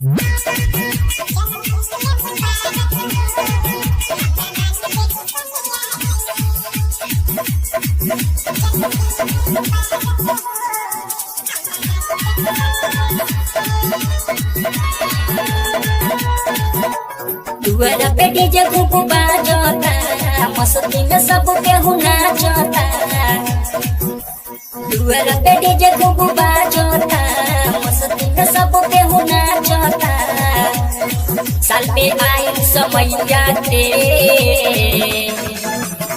दुआरा पे डीजे खूब बाजता, मस्ती में सब केहू नाचता। दुआरा पे डीजे खूब बाजता, मस्ती में सब केहू नाचता। साल पे आए समैया के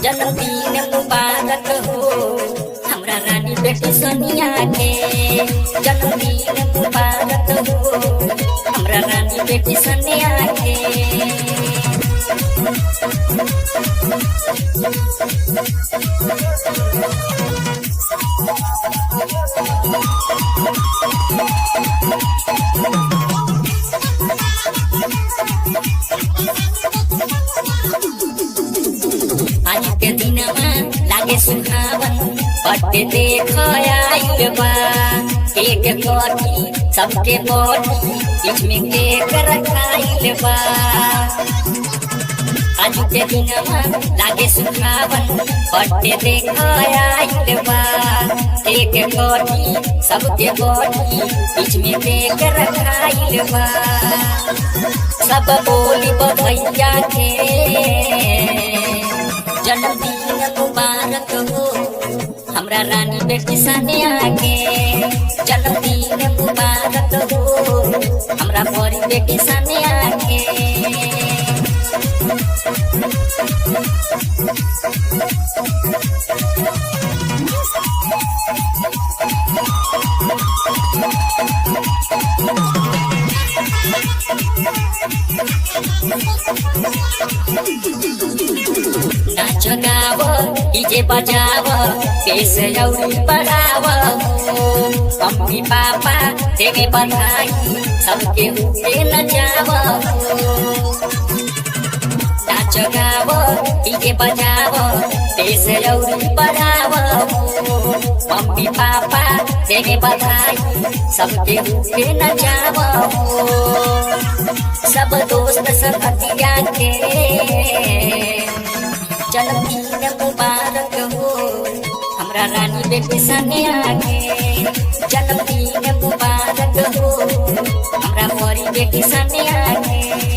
जन्मदिन मुबारक हो, हमरा रानी बेटी सोनिया के जन्मदिन मुबारक हो, हमरा रानी बेटी सोनिया के। आज के दिनमा लागे सुहावन, बर्थडे देख आइल बा। केक कटी सबके बॉडी बीच में केक रखाइल बा। आज के दिनमा लागे सुहावन, बर्थडे देख आइल बा। केक कटी सबके बॉडी बीच में केक रखाइल बा। सब बोली बधैया के जन्मदिन मुबारक हो, हमरा रानी बेटी सोनिया के जन्मदिन मुबारक हो, हमरा बड़ी बेटी सोनिया के। नाच गाव डीजे बजाव, पेश औरी बढ़ाव। मम्मी पापा देवे बधाई, सबके हुए नचाव। नाच गाव डीजे बजाव, पेश औरी बढ़ाव। मम्मी पापा देवे बधाई, सबके हुए नचाव। सब दोस्त संगतिया के जन्मदिन मुबारक हो, हमरा रानी बेटी सोनिया के जन्मदिन मुबारक हो, हमरा बड़ी बेटी सोनिया के।